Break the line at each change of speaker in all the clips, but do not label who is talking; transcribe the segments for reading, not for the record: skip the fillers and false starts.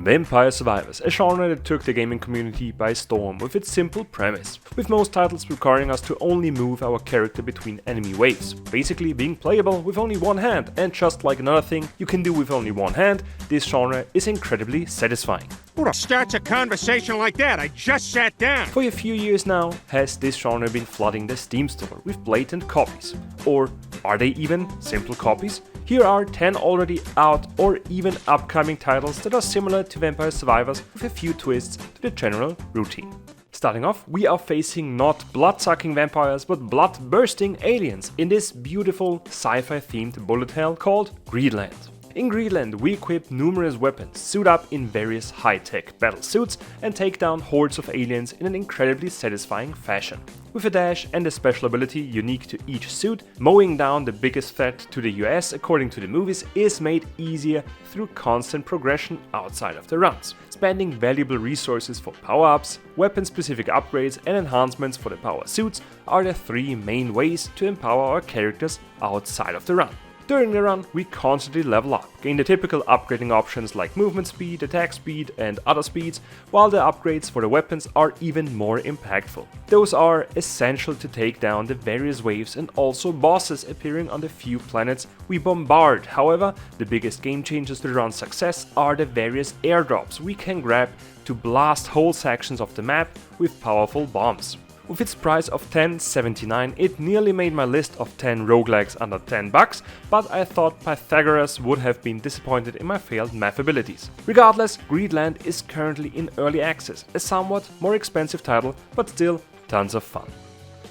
Vampire Survivors, a genre that took the gaming community by storm with its simple premise, with most titles requiring us to only move our character between enemy waves, basically being playable with only one hand, and just like another thing you can do with only one hand, this genre is incredibly satisfying.
Who starts a conversation like that? I just sat down!
For a few years now has this genre been flooding the Steam store with blatant copies. Or are they even simple copies? Here are 10 already out or even upcoming titles that are similar to Vampire Survivors with a few twists to the general routine. Starting off, we are facing not blood-sucking vampires but blood-bursting aliens in this beautiful sci-fi themed bullet hell called Greedland. In Greedland, we equip numerous weapons, suit up in various high-tech battle suits, and take down hordes of aliens in an incredibly satisfying fashion. With a dash and a special ability unique to each suit, mowing down the biggest threat to the US according to the movies is made easier through constant progression outside of the runs. Spending valuable resources for power-ups, weapon-specific upgrades and enhancements for the power suits are the three main ways to empower our characters outside of the run. During the run, we constantly level up, gain the typical upgrading options like movement speed, attack speed and other speeds, while the upgrades for the weapons are even more impactful. Those are essential to take down the various waves and also bosses appearing on the few planets we bombard. However, the biggest game changers to the run's success are the various airdrops we can grab to blast whole sections of the map with powerful bombs. With its price of $10.79, it nearly made my list of 10 roguelikes under $10, but I thought Pythagoras would have been disappointed in my failed math abilities. Regardless, Greedland is currently in early access, a somewhat more expensive title, but still tons of fun.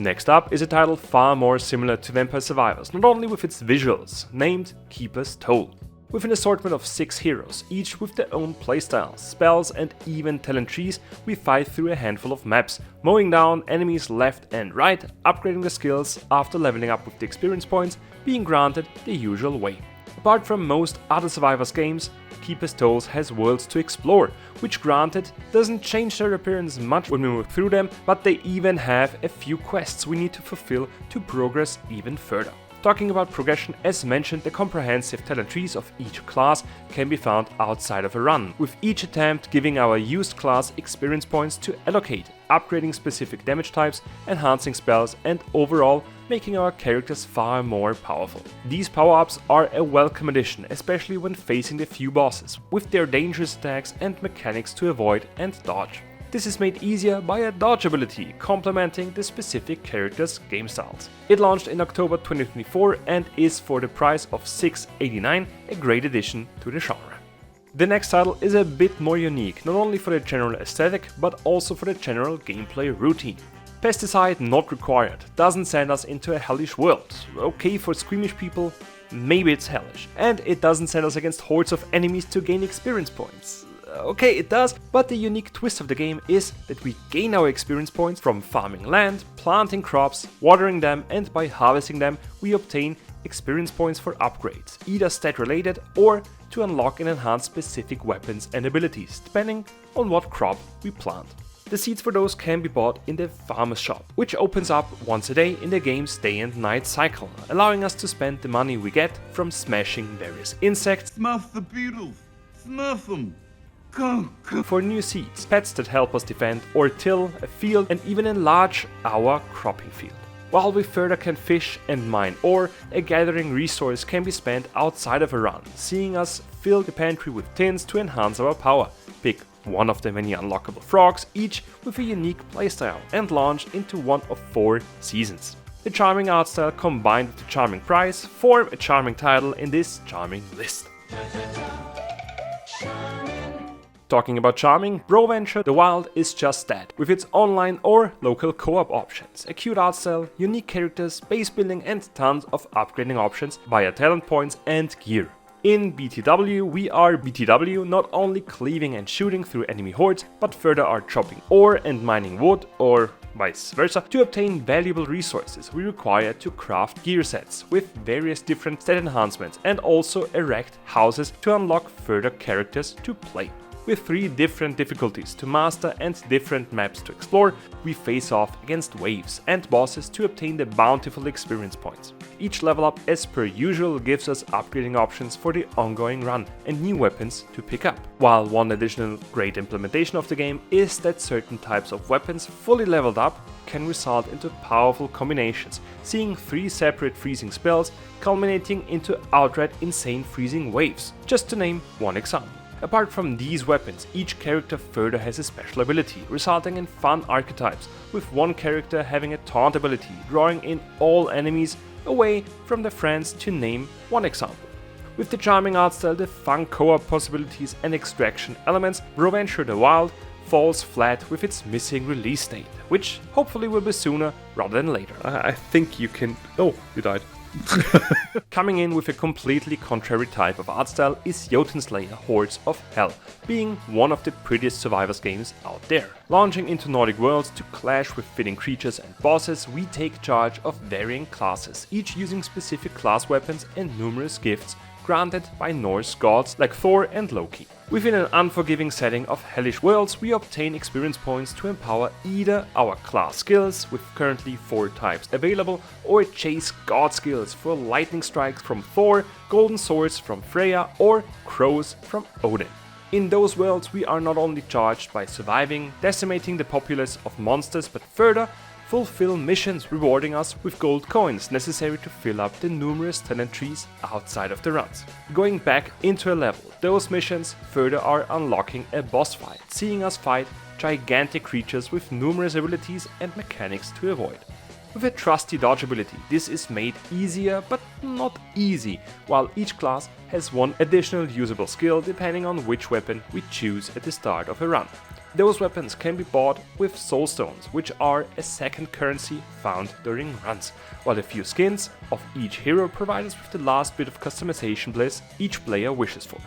Next up is a title far more similar to Vampire Survivors, not only with its visuals, named Keeper's Toll. With an assortment of 6 heroes, each with their own playstyles, spells and even talent trees, we fight through a handful of maps, mowing down enemies left and right, upgrading their skills after leveling up with the experience points being granted the usual way. Apart from most other Survivors games, Keeper's Toll has worlds to explore, which granted doesn't change their appearance much when we move through them, but they even have a few quests we need to fulfill to progress even further. Talking about progression, as mentioned, the comprehensive talent trees of each class can be found outside of a run, with each attempt giving our used class experience points to allocate, upgrading specific damage types, enhancing spells and overall making our characters far more powerful. These power-ups are a welcome addition, especially when facing the few bosses, with their dangerous attacks and mechanics to avoid and dodge. This is made easier by a dodge ability, complementing the specific character's game styles. It launched in October 2024 and is for the price of $6.89 a great addition to the genre. The next title is a bit more unique, not only for the general aesthetic, but also for the general gameplay routine. Pesticide Not Required doesn't send us into a hellish world. Okay, for squeamish people, maybe it's hellish. And it doesn't send us against hordes of enemies to gain experience points. Okay, it does, but the unique twist of the game is that we gain our experience points from farming land, planting crops, watering them, and by harvesting them we obtain experience points for upgrades, either stat related or to unlock and enhance specific weapons and abilities, depending on what crop we plant. The seeds for those can be bought in the farmer's shop, which opens up once a day in the game's day and night cycle, allowing us to spend the money we get from smashing various insects,
Snuff the beetles! Snuff them!
for new seeds, pets that help us defend or till a field and even enlarge our cropping field. While we further can fish and mine ore, a gathering resource can be spent outside of a run, seeing us fill the pantry with tins to enhance our power, pick one of the many unlockable frogs, each with a unique playstyle, and launch into one of 4 seasons. The charming art style combined with the charming price form a charming title in this charming list. Talking about charming, Broventure The Wild is just that, with its online or local co-op options, a cute art style, unique characters, base building and tons of upgrading options via talent points and gear. In BTW, we are BTW not only cleaving and shooting through enemy hordes, but further are chopping ore and mining wood, or vice versa, to obtain valuable resources we require to craft gear sets with various different stat enhancements and also erect houses to unlock further characters to play. With 3 different difficulties to master and different maps to explore, we face off against waves and bosses to obtain the bountiful experience points. Each level up, as per usual, gives us upgrading options for the ongoing run and new weapons to pick up. While one additional great implementation of the game is that certain types of weapons fully leveled up can result into powerful combinations, seeing 3 separate freezing spells culminating into outright insane freezing waves, just to name one example. Apart from these weapons, each character further has a special ability, resulting in fun archetypes, with one character having a taunt ability, drawing in all enemies away from their friends, to name one example. With the charming art style, the fun co-op possibilities and extraction elements, Broventure the Wild falls flat with its missing release date, which hopefully will be sooner rather than later. I think you can... Oh, you died. Coming in with a completely contrary type of art style is Jotunnslayer Hordes of Hel, being one of the prettiest survivors games out there. Launching into Nordic worlds to clash with fitting creatures and bosses, we take charge of varying classes, each using specific class weapons and numerous gifts granted by Norse gods like Thor and Loki. Within an unforgiving setting of hellish worlds, we obtain experience points to empower either our class skills, with currently 4 types available, or chase god skills for lightning strikes from Thor, golden swords from Freya, or crows from Odin. In those worlds, we are not only charged by surviving, decimating the populace of monsters, but further fulfill missions rewarding us with gold coins necessary to fill up the numerous talent trees outside of the runs. Going back into a level, those missions further are unlocking a boss fight, seeing us fight gigantic creatures with numerous abilities and mechanics to avoid. With a trusty dodge ability, this is made easier but not easy, while each class has one additional usable skill depending on which weapon we choose at the start of a run. Those weapons can be bought with soul stones, which are a second currency found during runs, while a few skins of each hero provide us with the last bit of customization bliss each player wishes for.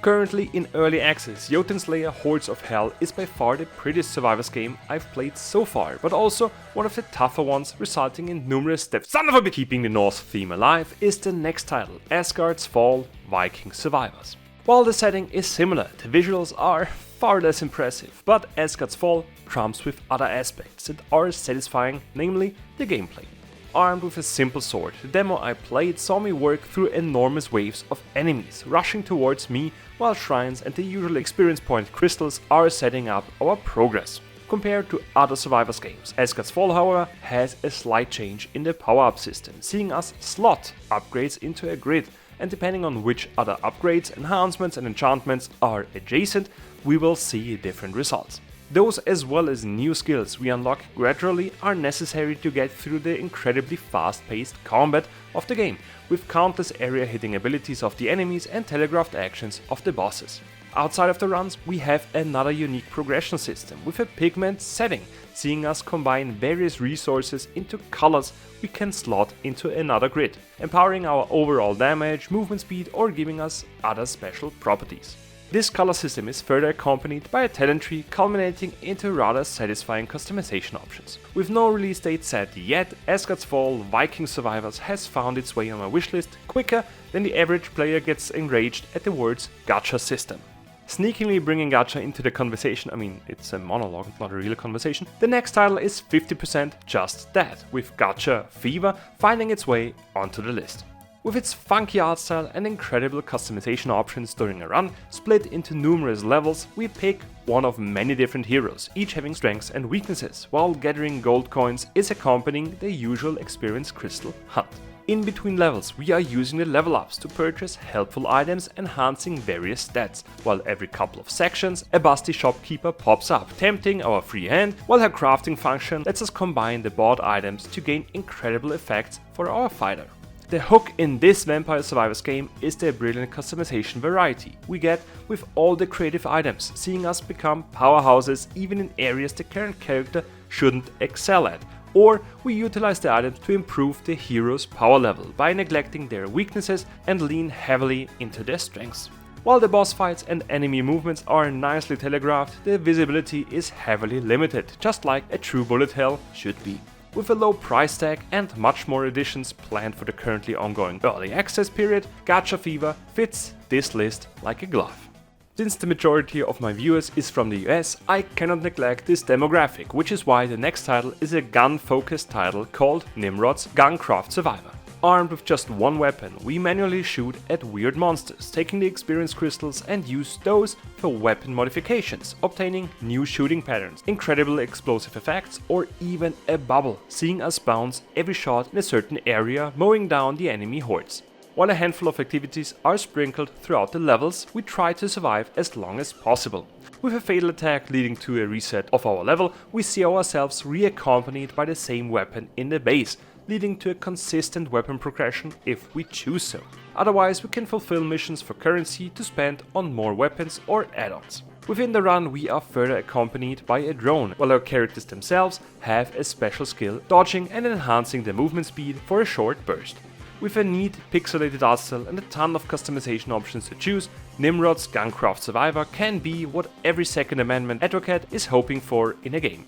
Currently in early access, Jotunnslayer Hordes of Hel is by far the prettiest survivors game I've played so far, but also one of the tougher ones, resulting in numerous steps. Son of a bitch! Keeping the Norse theme alive is the next title, Asgards Fall Viking Survivors. While the setting is similar, the visuals are far less impressive, but Asgard's Fall trumps with other aspects that are satisfying, namely the gameplay. Armed with a simple sword, the demo I played saw me work through enormous waves of enemies rushing towards me, while shrines and the usual experience point crystals are setting up our progress. Compared to other survivors games, Asgard's Fall, however, has a slight change in the power-up system, seeing us slot upgrades into a grid, and depending on which other upgrades, enhancements and enchantments are adjacent, we will see different results. Those, as well as new skills we unlock gradually, are necessary to get through the incredibly fast-paced combat of the game, with countless area-hitting abilities of the enemies and telegraphed actions of the bosses. Outside of the runs, we have another unique progression system with a pigment setting, seeing us combine various resources into colors we can slot into another grid, empowering our overall damage, movement speed, or giving us other special properties. This color system is further accompanied by a talent tree culminating into rather satisfying customization options. With no release date set yet, Asgard's Fall Viking Survivors has found its way on my wishlist quicker than the average player gets enraged at the words gacha system. Sneakily bringing gacha into the conversation, it's a monologue, not a real conversation. The next title is 50% just that, with Gacha Fever finding its way onto the list. With its funky art style and incredible customization options during a run, split into numerous levels, we pick one of many different heroes, each having strengths and weaknesses, while gathering gold coins is accompanying the usual experience crystal hunt. In between levels, we are using the level ups to purchase helpful items enhancing various stats, while every couple of sections a busty shopkeeper pops up, tempting our free hand, while her crafting function lets us combine the bought items to gain incredible effects for our fighter. The hook in this Vampire Survivors game is the brilliant customization variety we get with all the creative items, seeing us become powerhouses even in areas the current character shouldn't excel at, or we utilize the items to improve the hero's power level by neglecting their weaknesses and lean heavily into their strengths. While the boss fights and enemy movements are nicely telegraphed, the visibility is heavily limited, just like a true bullet hell should be. With a low price tag and much more additions planned for the currently ongoing early access period, Gacha Fever fits this list like a glove. Since the majority of my viewers is from the US, I cannot neglect this demographic, which is why the next title is a gun-focused title called Nimrods GunCraft Survivor. Armed with just one weapon, we manually shoot at weird monsters, taking the experience crystals and use those for weapon modifications, obtaining new shooting patterns, incredible explosive effects, or even a bubble, seeing us bounce every shot in a certain area, mowing down the enemy hordes. While a handful of activities are sprinkled throughout the levels, we try to survive as long as possible. With a fatal attack leading to a reset of our level, we see ourselves reaccompanied by the same weapon in the base, leading to a consistent weapon progression if we choose so. Otherwise, we can fulfill missions for currency to spend on more weapons or add-ons. Within the run, we are further accompanied by a drone, while our characters themselves have a special skill, dodging and enhancing their movement speed for a short burst. With a neat pixelated art style and a ton of customization options to choose, Nimrod's GunCraft Survivor can be what every Second Amendment advocate is hoping for in a game.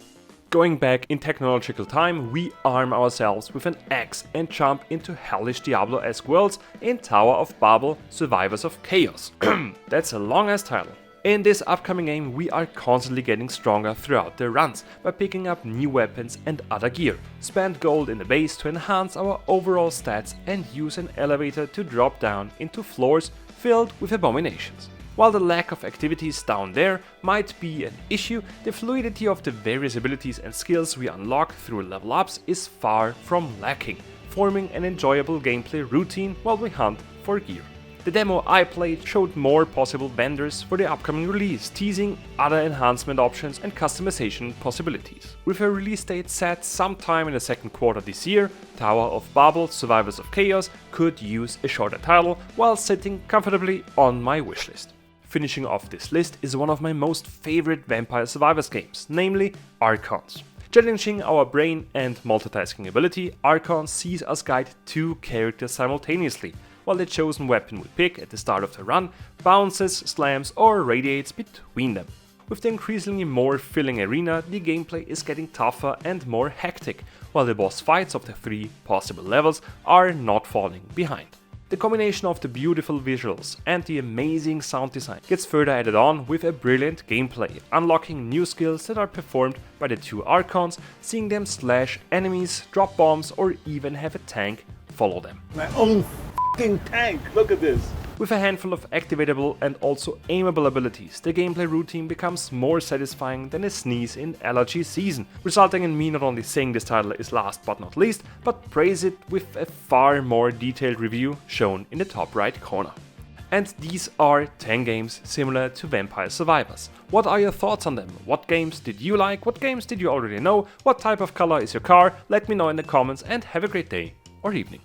Going back in technological time, we arm ourselves with an axe and jump into hellish Diablo-esque worlds in Tower of Babel, Survivors of Chaos. That's a long-ass title. In this upcoming game, we are constantly getting stronger throughout the runs by picking up new weapons and other gear, spend gold in the base to enhance our overall stats, and use an elevator to drop down into floors filled with abominations. While the lack of activities down there might be an issue, the fluidity of the various abilities and skills we unlock through level ups is far from lacking, forming an enjoyable gameplay routine while we hunt for gear. The demo I played showed more possible vendors for the upcoming release, teasing other enhancement options and customization possibilities. With a release date set sometime in the second quarter this year, Tower of Babel Survivors of Chaos could use a shorter title while sitting comfortably on my wishlist. Finishing off this list is one of my most favorite Vampire Survivors games, namely Archons. Challenging our brain and multitasking ability, Archons sees us guide two characters simultaneously, while the chosen weapon we pick at the start of the run bounces, slams or radiates between them. With the increasingly more filling arena, the gameplay is getting tougher and more hectic, while the boss fights of the 3 possible levels are not falling behind. The combination of the beautiful visuals and the amazing sound design gets further added on with a brilliant gameplay, unlocking new skills that are performed by the two Archons, seeing them slash enemies, drop bombs or even have a tank follow them.
My own f***ing tank, look at this.
With a handful of activatable and also aimable abilities, the gameplay routine becomes more satisfying than a sneeze in allergy season, resulting in me not only saying this title is last but not least, but praise it with a far more detailed review shown in the top right corner. And these are 10 games similar to Vampire Survivors. What are your thoughts on them? What games did you like? What games did you already know? What type of color is your car? Let me know in the comments and have a great day or evening.